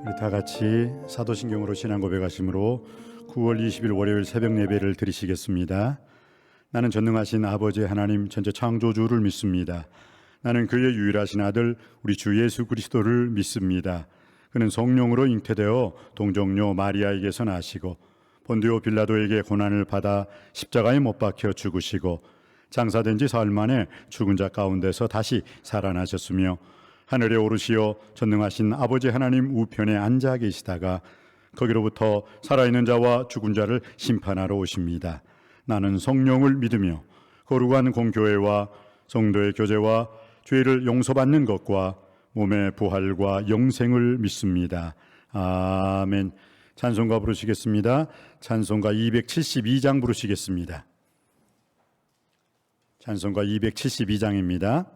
우리 다 같이 사도신경으로 신앙 고백하심으로 9월 20일 월요일 새벽 예배를 드리시겠습니다. 나는 전능하신 아버지 하나님 전체 창조주를 믿습니다. 나는 그의 유일하신 아들 우리 주 예수 그리스도를 믿습니다. 그는 성령으로 잉태되어 동정녀 마리아에게서 나시고 본디오 빌라도에게 고난을 받아 십자가에 못 박혀 죽으시고 장사된 지 사흘 만에 죽은 자 가운데서 다시 살아나셨으며 하늘에 오르시어 전능하신 아버지 하나님 우편에 앉아 계시다가 거기로부터 살아있는 자와 죽은 자를 심판하러 오십니다. 나는 성령을 믿으며 거룩한 공교회와 성도의 교제와 죄를 용서받는 것과 몸의 부활과 영생을 믿습니다. 아멘. 찬송가 부르시겠습니다. 찬송가 272장 부르시겠습니다. 찬송가 272장입니다.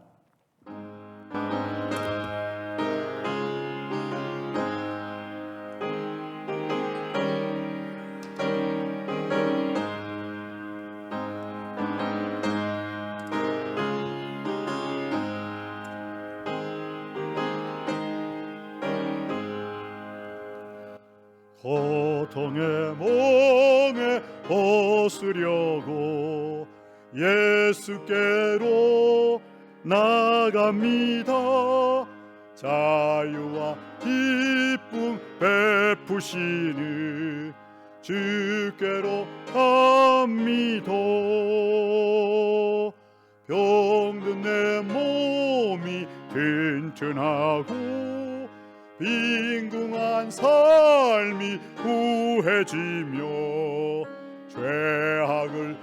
고통의 멍에 벗으려고 예수께로 나갑니다. 자유와 기쁨 베푸시는 주께로 갑니다. 병든 내 몸이 튼튼하고 빈궁한 삶이 구해지며 죄악을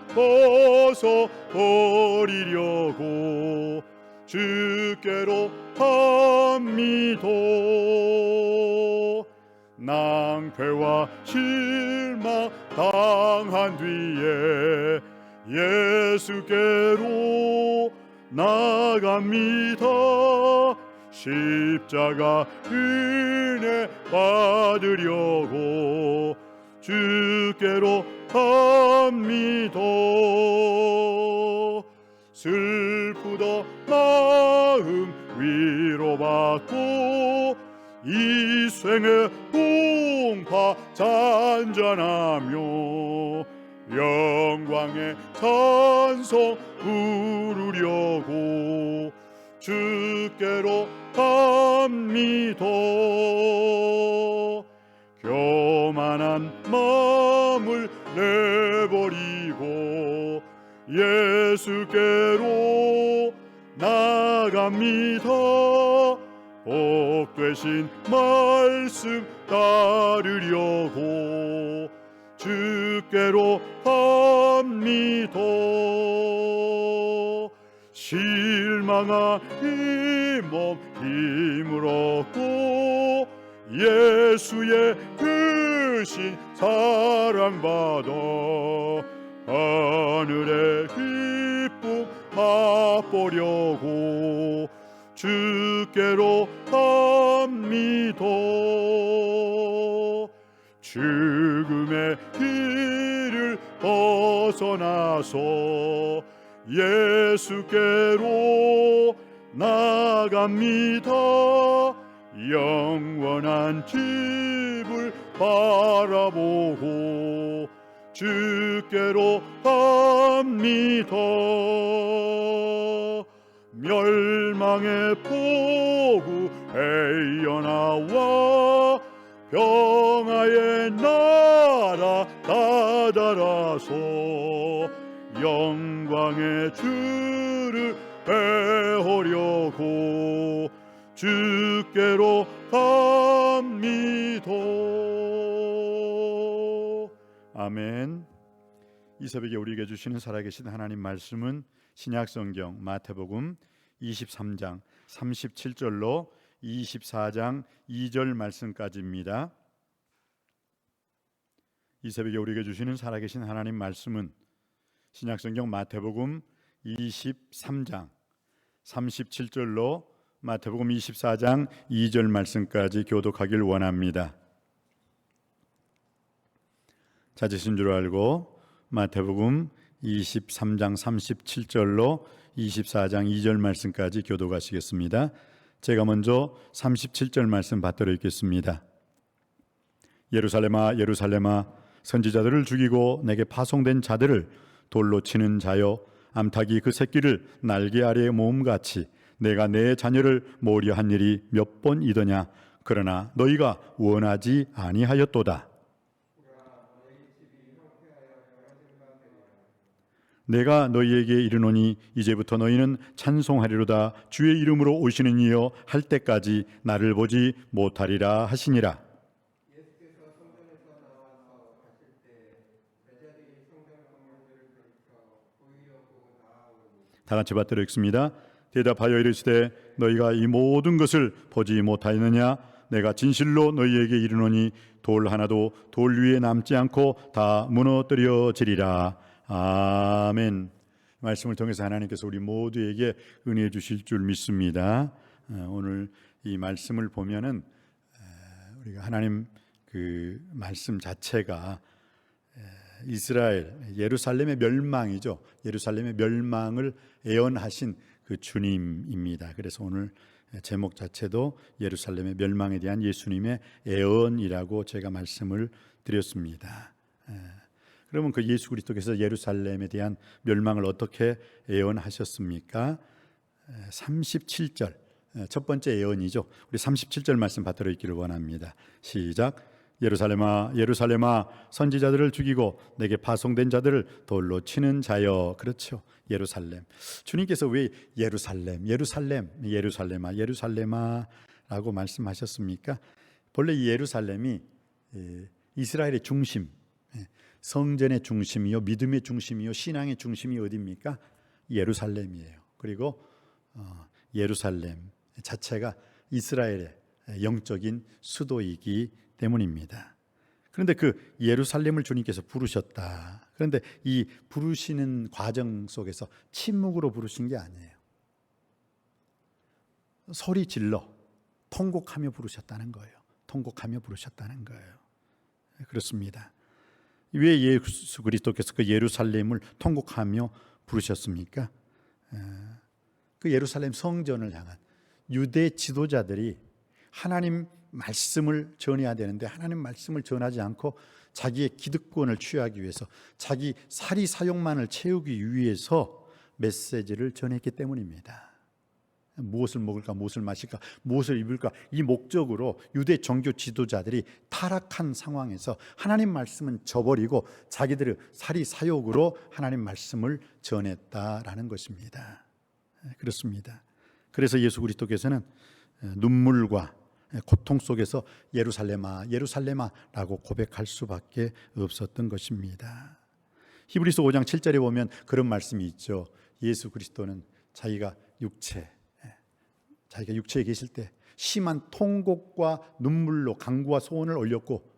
벗어버리려고 주께로 갑니다. 낭패와 실망 당한 뒤에 예수께로 나갑니다. 십자가 은혜 받으려고 주께로 갑니다. 슬프다 마음 위로받고 이 생의 풍파 잔잔하며 영광의 찬송 부르려고 주께로 갑니다. 교만한 마음을 내버리고 예수께로 나갑니다. 복 되신 말씀 따르려고 주께로 갑니다. 실망한 이 몸 힘을 얻고 예수의 크신 사랑받아 하늘의 기쁨 맛보려고 주께로 갑니다. 죽음의 길을 벗어나서 예수께로 나갑니다. 영원한 집을 바라보고 주께로 갑니다. 멸망의 포구 헤어나와 평화의 나라 다다라서 영광의 주를 배우려고 주께로 갑니다. 아멘. 이 새벽에 우리에게 주시는 살아계신 하나님 말씀은 신약성경 마태복음 23장 37절로 24장 2절 말씀까지입니다. 이 새벽에 우리에게 주시는 살아계신 하나님 말씀은 신약성경 마태복음 23장 37절로 마태복음 24장 2절 말씀까지 교독하길 원합니다. 찾으신 줄 알고 마태복음 23장 37절로 24장 2절 말씀까지 교독하시겠습니다. 제가 먼저 37절 말씀 받들어 읽겠습니다. 예루살렘아 예루살렘아 선지자들을 죽이고 내게 파송된 자들을 돌로 치는 자여 암탉이 그 새끼를 날개 아래에 모음같이 내가 내 자녀를 모으려 한 일이 몇 번이더냐. 그러나 너희가 원하지 아니하였도다. 내가 너희에게 이르노니 이제부터 너희는 찬송하리로다. 주의 이름으로 오시는 이여 할 때까지 나를 보지 못하리라 하시니라. 다 같이 받들어 읽습니다. 대답하여 이르시되 너희가 이 모든 것을 보지 못하였느냐. 내가 진실로 너희에게 이르노니 돌 하나도 돌 위에 남지 않고 다 무너뜨려지리라. 아멘. 말씀을 통해서 하나님께서 우리 모두에게 은혜 주실 줄 믿습니다. 오늘 이 말씀을 보면은 우리가 하나님 그 말씀 자체가 이스라엘 예루살렘의 멸망이죠. 예루살렘의 멸망을 예언하신 그 주님입니다. 그래서 오늘 제목 자체도 예루살렘의 멸망에 대한 예수님의 예언이라고 제가 말씀을 드렸습니다. 그러면 그 예수 그리스도께서 예루살렘에 대한 멸망을 어떻게 예언하셨습니까? 37절 첫 번째 예언이죠. 우리 37절 말씀 받들어 있기를 원합니다. 시작. 예루살렘아 예루살렘아 선지자들을 죽이고 내게 파송된 자들을 돌로 치는 자여. 그렇죠. 예루살렘. 주님께서 왜 예루살렘 예루살렘아 예루살렘아 라고 말씀하셨습니까? 본래 이 예루살렘이 이스라엘의 중심, 성전의 중심이요 믿음의 중심이요 신앙의 중심이 어디입니까? 예루살렘이에요. 그리고 예루살렘 자체가 이스라엘의 영적인 수도이기 때문입니다. 그런데 그 예루살렘을 주님께서 부르셨다. 그런데 이 부르시는 과정 속에서 침묵으로 부르신 게 아니에요. 소리 질러 통곡하며 부르셨다는 거예요. 통곡하며 부르셨다는 거예요. 그렇습니다. 왜 예수 그리스도께서 그 예루살렘을 통곡하며 부르셨습니까? 그 예루살렘 성전을 향한 유대 지도자들이 하나님 말씀을 전해야 되는데 하나님 말씀을 전하지 않고 자기의 기득권을 취하기 위해서 자기 사리 사욕만을 채우기 위해서 메시지를 전했기 때문입니다. 무엇을 먹을까, 무엇을 마실까, 무엇을 입을까, 이 목적으로 유대 종교 지도자들이 타락한 상황에서 하나님 말씀은 저버리고 자기들의 사리 사욕으로 하나님 말씀을 전했다라는 것입니다. 그렇습니다. 그래서 예수 그리스도께서는 눈물과 고통 속에서 예루살렘아 예루살렘아 라고 고백할 수밖에 없었던 것입니다. 히브리서 5장 7절에 보면 그런 말씀이 있죠. 예수 그리스도는 자기가 육체에 계실 때 심한 통곡과 눈물로 간구와 소원을 올렸고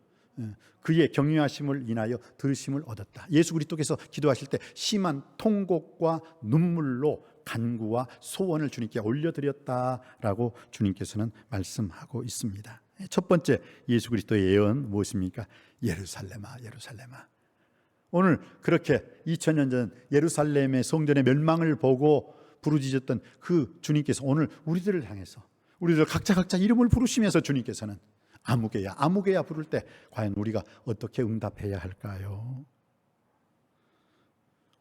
그의 경유하심을 인하여 들으심을 얻었다. 예수 그리스도께서 기도하실 때 심한 통곡과 눈물로 간구와 소원을 주님께 올려드렸다라고 주님께서는 말씀하고 있습니다. 첫 번째 예수 그리스도의 예언 무엇입니까? 예루살렘아 예루살렘아. 오늘 그렇게 2000년 전 예루살렘의 성전의 멸망을 보고 부르짖었던 그 주님께서 오늘 우리들을 향해서 우리들 각자 이름을 부르시면서 주님께서는 아무개야 부를 때 과연 우리가 어떻게 응답해야 할까요?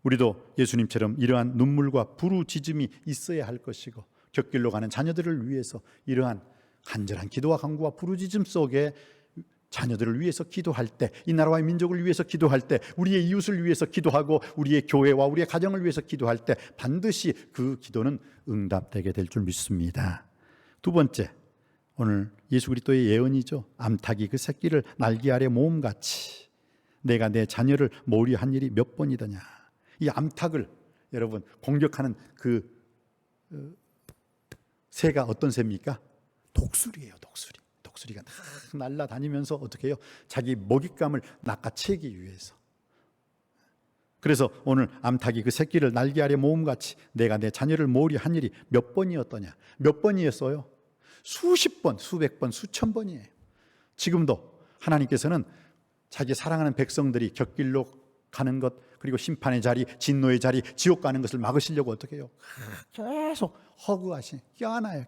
우리도 예수님처럼 이러한 눈물과 부르짖음이 있어야 할 것이고 곁길로 가는 자녀들을 위해서 이러한 간절한 기도와 간구와 부르짖음 속에 자녀들을 위해서 기도할 때, 이 나라와 민족을 위해서 기도할 때, 우리의 이웃을 위해서 기도하고 우리의 교회와 우리의 가정을 위해서 기도할 때 반드시 그 기도는 응답되게 될 줄 믿습니다. 두 번째, 오늘 예수 그리스도의 예언이죠. 암탉이 그 새끼를 날개 아래 모음같이 내가 내 자녀를 모으려 한 일이 몇 번이더냐. 이 암탉을 여러분 공격하는 그 새가 어떤 새입니까? 독수리예요. 독수리가 다 날아다니면서 어떻게 해요? 자기 먹잇감을 낚아채기 위해서. 그래서 오늘 암탉이 그 새끼를 날개 아래 모음같이 내가 내 자녀를 모으려 한 일이 몇 번이었더냐. 몇 번이었어요? 수십 번, 수백 번, 수천 번이에요. 지금도 하나님께서는 자기 사랑하는 백성들이 곁길로 가는 것, 그리고 심판의 자리, 진노의 자리, 지옥 가는 것을 막으시려고 어떻게 해요? 계속 허구하시네. 껴안아요.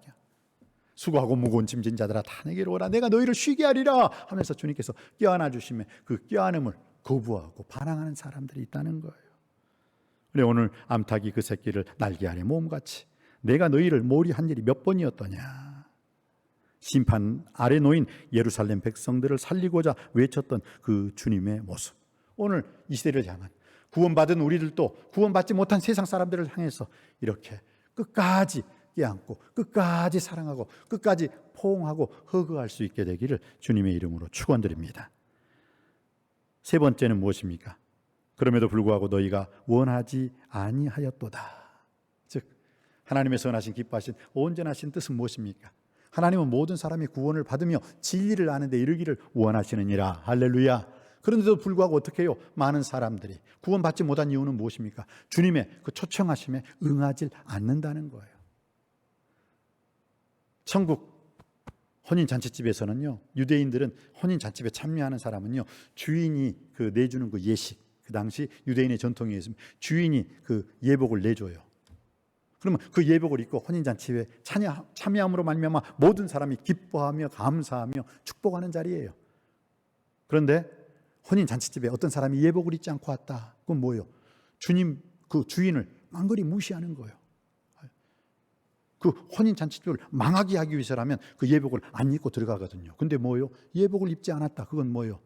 수고하고 무거운 짐진 자들아 다 내게로 오라. 내가 너희를 쉬게 하리라 하면서 주님께서 껴안아 주시면 그 껴안음을 거부하고 반항하는 사람들이 있다는 거예요. 그래 오늘 암탉이 그 새끼를 날개 아래 모음같이 내가 너희를 몰이한 일이 몇 번이었더냐. 심판 아래 놓인 예루살렘 백성들을 살리고자 외쳤던 그 주님의 모습. 오늘 이 시대를 향한 구원받은 우리들도 구원받지 못한 세상 사람들을 향해서 이렇게 끝까지 껴안고 끝까지 사랑하고 끝까지 포옹하고 허그할 수 있게 되기를 주님의 이름으로 축원드립니다. 세 번째는 무엇입니까? 그럼에도 불구하고 너희가 원하지 아니하였도다. 즉 하나님의 선하신 기뻐하신 온전하신 뜻은 무엇입니까? 하나님은 모든 사람이 구원을 받으며 진리를 아는 데 이르기를 원하시느니라. 할렐루야. 그런데도 불구하고 어떻게 해요? 많은 사람들이 구원받지 못한 이유는 무엇입니까? 주님의 그 초청하심에 응하지 않는다는 거예요. 천국 혼인잔치집에서는요, 유대인들은 혼인잔치집에 참여하는 사람은요, 주인이 그 내주는 그 예식, 그 당시 유대인의 전통에 있습니다. 주인이 그 예복을 내줘요. 그러면 그 예복을 입고 혼인잔치에 참여함으로 말미암아 모든 사람이 기뻐하며 감사하며 축복하는 자리예요. 그런데 혼인잔치집에 어떤 사람이 예복을 입지 않고 왔다. 그건 뭐예요? 주님 그 주인을 망거리 무시하는 거예요. 그 혼인잔치집을 망하게 하기 위해서라면 그 예복을 안 입고 들어가거든요. 근데 뭐예요? 예복을 입지 않았다. 그건 뭐예요?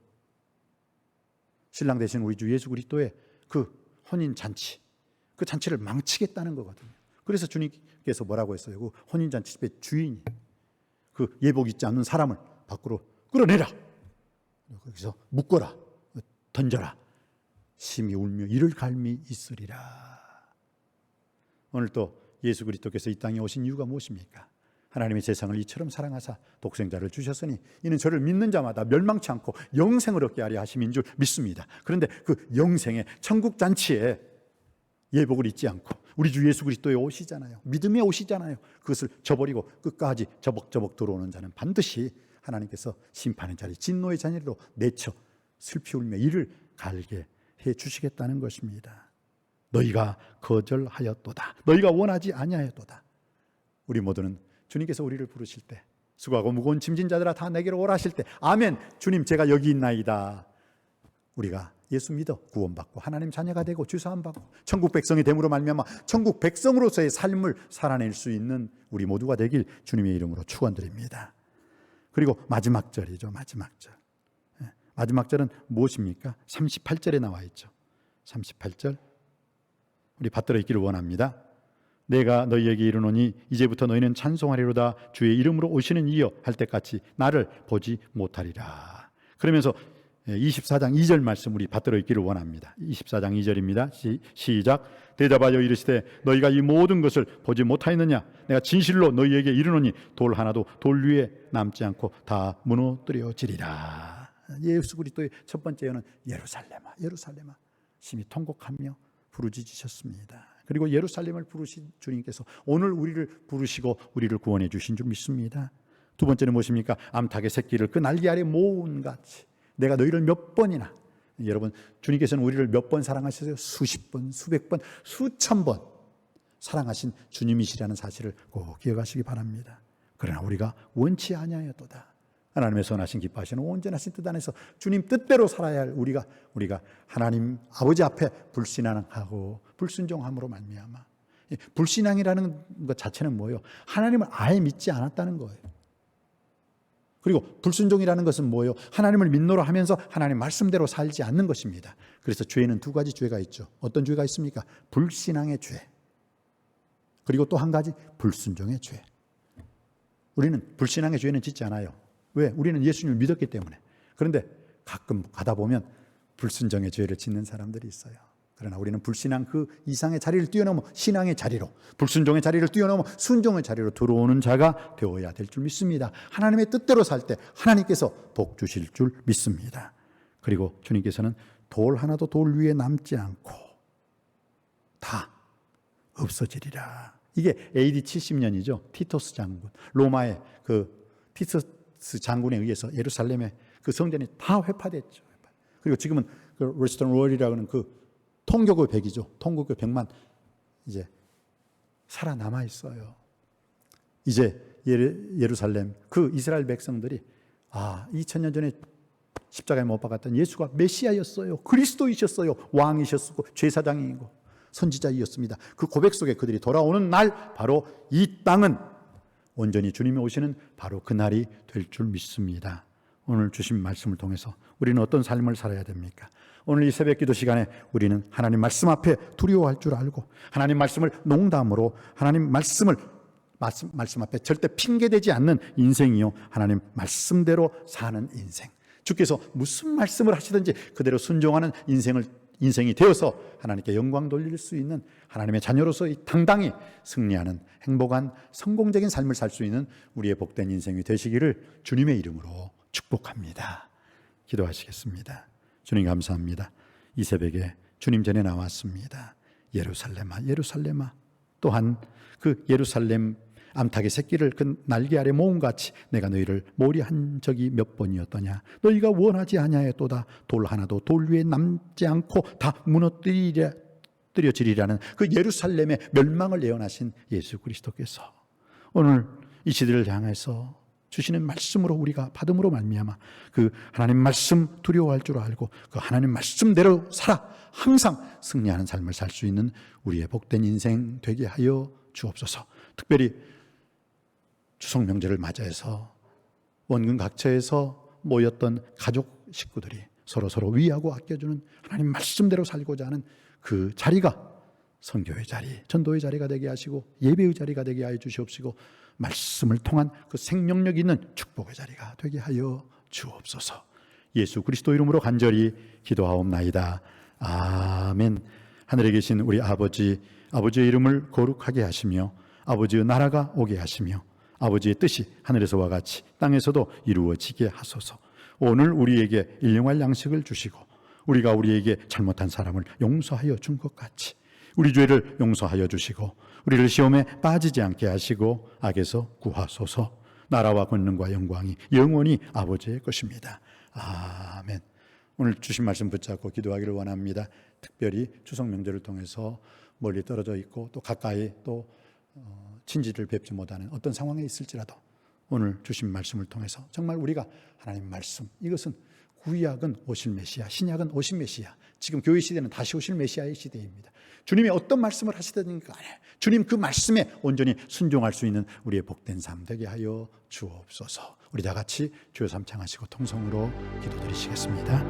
신랑 되신 우리 주 예수 그리스도의 그 혼인잔치, 그 잔치를 망치겠다는 거거든요. 그래서 주님께서 뭐라고 했어요? 그 혼인잔치집의 주인이 그 예복 입지 않는 사람을 밖으로 끌어내라. 거기서 묶어라. 던져라. 심히 울며 이를 갈미 있으리라. 오늘 또 예수 그리스도께서 이 땅에 오신 이유가 무엇입니까? 하나님의 세상을 이처럼 사랑하사 독생자를 주셨으니 이는 저를 믿는 자마다 멸망치 않고 영생을 얻게 하려 하심인 줄 믿습니다. 그런데 그 영생의 천국 잔치에 예복을 잊지 않고 우리 주 예수 그리스도의 옷이잖아요. 믿음의 옷이잖아요. 그것을 저버리고 끝까지 저벅저벅 들어오는 자는 반드시 하나님께서 심판의 자리, 진노의 자리로 내쳐 슬피 울며 이를 갈게 해 주시겠다는 것입니다. 너희가 거절하였도다. 너희가 원하지 아니하였도다. 우리 모두는 주님께서 우리를 부르실 때 수고하고 무거운 짐진 자들아 다 내게로 오라 하실 때 아멘 주님 제가 여기 있나이다. 우리가 예수 믿어 구원받고 하나님 자녀가 되고 주사함 받고 천국 백성이 됨으로 말미암아 천국 백성으로서의 삶을 살아낼 수 있는 우리 모두가 되길 주님의 이름으로 축원드립니다. 그리고 마지막 절이죠. 마지막 절. 마지막 절은 무엇입니까? 38절에 나와 있죠. 38절 우리 받들어 있기를 원합니다. 내가 너희에게 이르노니 이제부터 너희는 찬송하리로다 주의 이름으로 오시는 이여 할 때까지 나를 보지 못하리라. 그러면서 24장 2절 말씀 우리 받들어 있기를 원합니다. 24장 2절입니다. 시작. 대답하여 이르시되 너희가 이 모든 것을 보지 못하였느냐? 내가 진실로 너희에게 이르노니 돌 하나도 돌 위에 남지 않고 다 무너뜨려지리라. 예수 그리스도의 첫 번째 예언은 예루살렘아 예루살렘아 심히 통곡하며 부르짖으셨습니다. 그리고 예루살렘을 부르신 주님께서 오늘 우리를 부르시고 우리를 구원해 주신 줄 믿습니다. 두 번째는 무엇입니까? 암탉의 새끼를 그 날개 아래 모은같이 내가 너희를 몇 번이나 여러분 주님께서는 우리를 몇 번 사랑하셨어요? 수십 번, 수백 번, 수천 번 사랑하신 주님이시라는 사실을 꼭 기억하시기 바랍니다. 그러나 우리가 원치 아니하였도다. 하나님의 선하신 기뻐하시는 온전하신 뜻 안에서 주님 뜻대로 살아야 할 우리가 하나님 아버지 앞에 불신앙하고 불순종함으로 말미암아 불신앙이라는 것 자체는 뭐예요? 하나님을 아예 믿지 않았다는 거예요. 그리고 불순종이라는 것은 뭐예요? 하나님을 믿노라 하면서 하나님 말씀대로 살지 않는 것입니다. 그래서 죄에는 두 가지 죄가 있죠. 어떤 죄가 있습니까? 불신앙의 죄. 그리고 또 한 가지 불순종의 죄. 우리는 불신앙의 죄는 짓지 않아요. 왜? 우리는 예수님을 믿었기 때문에. 그런데 가끔 가다 보면 불순종의 죄를 짓는 사람들이 있어요. 그러나 우리는 불신앙 그 이상의 자리를 뛰어넘어 신앙의 자리로 불순종의 자리를 뛰어넘어 순종의 자리로 들어오는 자가 되어야 될 줄 믿습니다. 하나님의 뜻대로 살 때 하나님께서 복 주실 줄 믿습니다. 그리고 주님께서는 돌 하나도 돌 위에 남지 않고 다 없어지리라. 이게 AD 70년이죠. 티토스 장군. 로마의 그 티토스 장군에 의해서 예루살렘의 그 성전이 다 회파됐죠. 그리고 지금은 그 레스턴 월이라고 하는 그 통교구 100이죠. 통교구 100만 이제 살아남아 있어요. 이제 예루살렘 그 이스라엘 백성들이 2000년 전에 십자가에 못 박았던 예수가 메시아였어요. 그리스도이셨어요. 왕이셨고 제사장이고 선지자이었습니다. 그 고백 속에 그들이 돌아오는 날, 바로 이 땅은 온전히 주님이 오시는 바로 그 날이 될 줄 믿습니다. 오늘 주신 말씀을 통해서 우리는 어떤 삶을 살아야 됩니까? 오늘 이 새벽 기도 시간에 우리는 하나님 말씀 앞에 두려워할 줄 알고, 하나님 말씀을 농담으로, 하나님 말씀 앞에 절대 핑계대지 않는 인생이요, 하나님 말씀대로 사는 인생, 주께서 무슨 말씀을 하시든지 그대로 순종하는 인생이 되어서 하나님께 영광 돌릴 수 있는 하나님의 자녀로서 당당히 승리하는 행복한 성공적인 삶을 살 수 있는 우리의 복된 인생이 되시기를 주님의 이름으로 축복합니다. 기도하시겠습니다. 주님 감사합니다. 이 새벽에 주님 전에 나왔습니다. 예루살렘아 예루살렘아, 또한 그 예루살렘 암탉의 새끼를 그 날개 아래 모음같이 내가 너희를 몰이한 적이 몇 번이었더냐. 너희가 원하지 아니하였도다. 돌 하나도 돌 위에 남지 않고 다 무너뜨려지리라는 그 예루살렘의 멸망을 예언하신 예수 그리스도께서 오늘 이 시대를 향해서 주시는 말씀으로 우리가 받음으로 말미암아 그 하나님 말씀 두려워할 줄 알고 그 하나님 말씀대로 살아 항상 승리하는 삶을 살 수 있는 우리의 복된 인생 되게 하여 주옵소서. 특별히 추석 명절을 맞이해서 원근 각처에서 모였던 가족 식구들이 서로 위하고 아껴주는 하나님 말씀대로 살고자 하는 그 자리가 선교의 자리, 전도의 자리가 되게 하시고 예배의 자리가 되게 하여 주시옵시고 말씀을 통한 그 생명력 있는 축복의 자리가 되게 하여 주옵소서. 예수 그리스도 이름으로 간절히 기도하옵나이다. 아멘. 하늘에 계신 우리 아버지의 이름을 거룩하게 하시며 아버지의 나라가 오게 하시며 아버지의 뜻이 하늘에서와 같이 땅에서도 이루어지게 하소서. 오늘 우리에게 일용할 양식을 주시고 우리가 우리에게 잘못한 사람을 용서하여 준 것 같이 우리 죄를 용서하여 주시고 우리를 시험에 빠지지 않게 하시고 악에서 구하소서. 나라와 권능과 영광이 영원히 아버지의 것입니다. 아멘. 오늘 주신 말씀 붙잡고 기도하기를 원합니다. 특별히 추석 명절을 통해서 멀리 떨어져 있고 또 가까이 또 친지를 뵙지 못하는 어떤 상황에 있을지라도 오늘 주신 말씀을 통해서 정말 우리가 하나님 말씀, 이것은 구약은 오실 메시아, 신약은 오실 메시아, 지금 교회 시대는 다시 오실 메시아의 시대입니다. 주님이 어떤 말씀을 하시든지 간에 주님 그 말씀에 온전히 순종할 수 있는 우리의 복된 삶 되게 하여 주옵소서. 우리 다 같이 주여 삼창하시고 통성으로 기도드리시겠습니다.